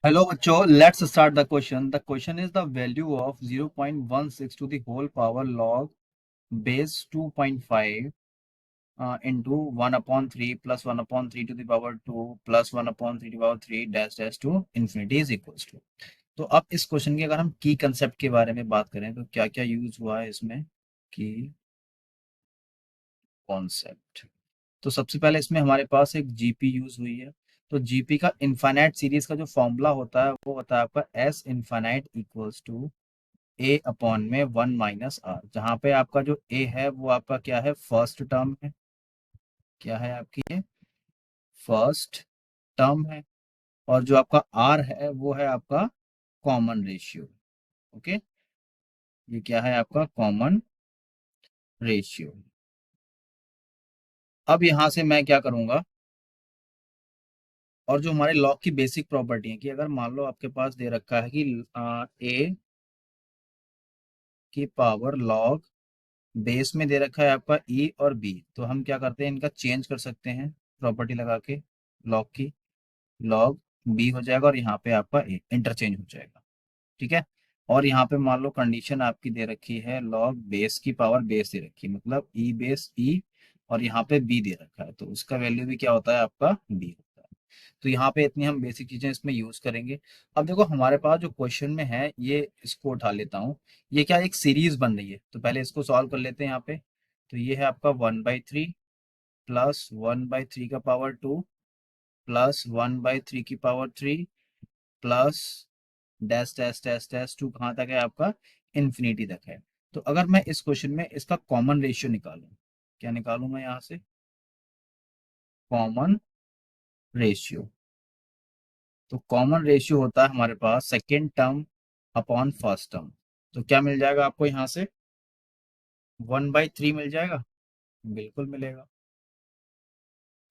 Hello बच्चों, let's start the question. The question is the value of 0.16 to the whole power log base 2.5 into 1 upon 3 plus 1 upon 3 to the power 2 plus 1 upon 3 to the power 3 dash dash to infinity is equals to। तो अब इस question की अगर हम की concept के बारे में बात करें तो क्या क्या यूज हुआ है इसमें की कॉन्सेप्ट। तो सबसे पहले इसमें हमारे पास एक जीपी यूज हुई है। तो जीपी का इनफाइनाइट सीरीज का जो फॉर्मूला होता है वो होता है आपका S infinite equals to a upon में 1 - आर, जहाँ पे आपका जो ए है वो आपका क्या है, फर्स्ट टर्म है। क्या है आपकी ये फर्स्ट टर्म है। और जो आपका आर है वो है आपका कॉमन रेशियो। ओके, ये क्या है आपका कॉमन रेशियो। अब यहां से मैं क्या करूंगा, और जो हमारे लॉग की बेसिक प्रॉपर्टी है कि अगर मान लो आपके पास दे रखा है कि ए की पावर लॉग बेस में दे रखा है आपका ई और बी, तो हम क्या करते हैं इनका चेंज कर सकते हैं प्रॉपर्टी लगा के। लॉग की लॉग बी हो जाएगा और यहाँ पे आपका ए इंटरचेंज हो जाएगा। ठीक है। और यहाँ पे मान लो कंडीशन आपकी दे रखी है लॉग बेस की पावर बेस दे रखी है, मतलब ई बेस ई, और यहाँ पे बी दे रखा है तो उसका वैल्यू भी क्या होता है आपका बी होता है। तो यहाँ पे इतनी हम बेसिक चीजें इसमें यूज करेंगे। अब देखो हमारे पास जो क्वेश्चन में है ये, इसको उठा लेता हूँ। ये क्या एक सीरीज बन रही है, तो पहले इसको सॉल्व कर लेते हैं यहाँ पे। तो ये है आपका 1/3 प्लस 1/3 का पावर 2 प्लस 1/3 की power 3 plus dash dash dash dash to कहाँ तक है आपका, इन्फिनिटी तक है। तो अगर मैं इस क्वेश्चन में इसका कॉमन रेशियो निकालूं, क्या निकालूं मैं यहाँ से, कॉमन रेशियो। तो कॉमन रेशियो होता है हमारे पास second term upon first term. तो क्या मिल जाएगा आपको यहाँ से, 1/3 मिल जाएगा, बिल्कुल मिलेगा।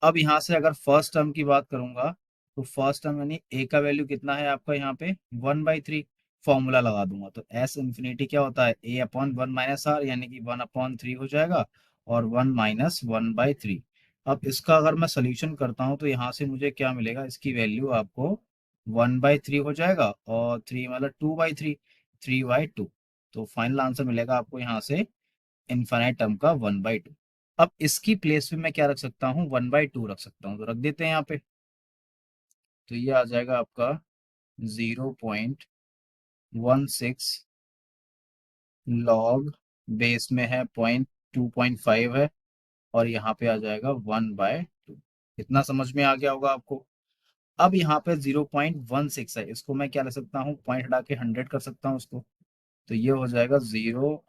अब यहाँ से अगर फर्स्ट टर्म की बात करूंगा, तो फर्स्ट टर्म यानी ए का वैल्यू कितना है आपका यहाँ पे 1/3। फॉर्मूला लगा दूंगा तो एस इन्फिनिटी क्या होता है ए अपॉन 1 - आर, यानी कि 1/3 हो जाएगा और 1 - 1/3। अब इसका अगर मैं सोल्यूशन करता हूँ तो यहाँ से मुझे क्या मिलेगा, इसकी वैल्यू आपको 1/3 हो जाएगा और 3 मतलब 2/3, 3/2। तो फाइनल आंसर मिलेगा आपको यहाँ से इनफाइनाइट टर्म का 1/2। अब इसकी प्लेस पे मैं क्या रख सकता हूँ, 1/2 रख सकता हूँ, तो रख देते हैं यहाँ पे। तो ये आ जाएगा आपका 0.16 लॉग बेस में है 2.5 है, और यहाँ पे आ जाएगा 1/2। इतना समझ में आ गया होगा आपको। अब यहाँ पे 0.16 है, इसको मैं क्या ले सकता हूँ, पॉइंट हटा के 100 कर सकता हूँ उसको। तो ये हो जाएगा जीरो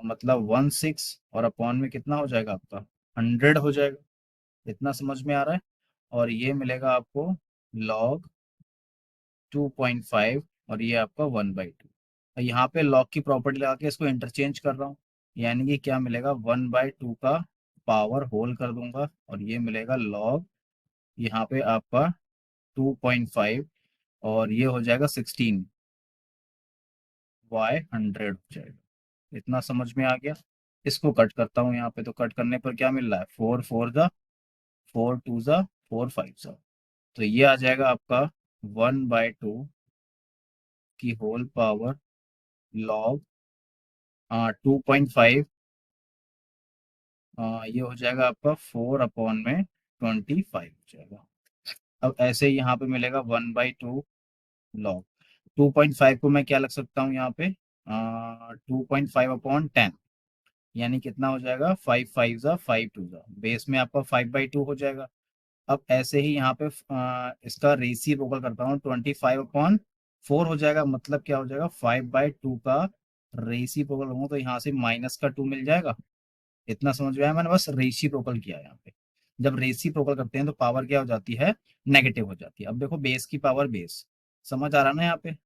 मतलब 16 और अपॉन में कितना हो जाएगा आपका 100 हो जाएगा। इतना समझ में आ रहा है। और ये मिलेगा आपको लॉग 2.5 और ये आपका 1/2। यहाँ पे लॉग की प्रॉपर्टी लगा के इसको इंटरचेंज कर रहा हूँ, यानी कि क्या मिलेगा 1/2 का पावर होल कर दूंगा और ये मिलेगा लॉग यहाँ पे आपका 2.5 और ये हो जाएगा 16/100 हो जाएगा। इतना समझ में आ गया। इसको कट करता हूँ यहाँ पे, तो कट करने पर क्या मिल रहा है, 4 4 जा 4 2 जा 4 5 जा। तो ये आ जाएगा आपका 1/2 की होल पावर लॉग 2.5। ये हो जाएगा आपका 4/25 हो जाएगा। अब ऐसे ही यहाँ पे मिलेगा 1/2 लॉग 2.5 को मैं क्या लग सकता हूँ यहाँ पे, 2.5/10, यानी कितना हो जाएगा 5 5 जा 5 2 जा, बेस में आपका 5/2 हो जाएगा। अब ऐसे ही यहाँ पे इसका रेसिप्रोकल करता हूँ, 25/4 हो जाएगा, मतलब क्या हो जाएगा 5/2 का रेसिप्रोकल होगा तो यहाँ से माइनस का 2 मिल जाएगा। इतना समझ में आया, मैंने बस रेसिप्रोकल किया यहाँ पे। जब रेसिप्रोकल करते हैं तो पावर क्या हो जाती है, नेगेटिव हो जाती है। अब देखो बेस की पावर बेस, समझ आ रहा ना यहाँ पे, तो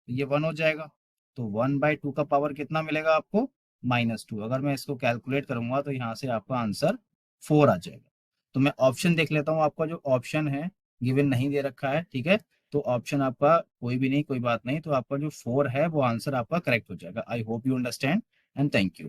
ये 1 हो जाएगा। तो 1/2 का पावर कितना मिलेगा आपको, -2। अगर मैं इसको कैलकुलेट करूंगा तो यहाँ से आपका आंसर 4 आ जाएगा। तो मैं ऑप्शन देख लेता हूँ, आपका जो ऑप्शन है गिवन नहीं दे रखा है, ठीक है। तो ऑप्शन आपका कोई भी नहीं, कोई बात नहीं, तो आपका जो 4 है वो आंसर आपका करेक्ट हो जाएगा। I hope you understand and thank you.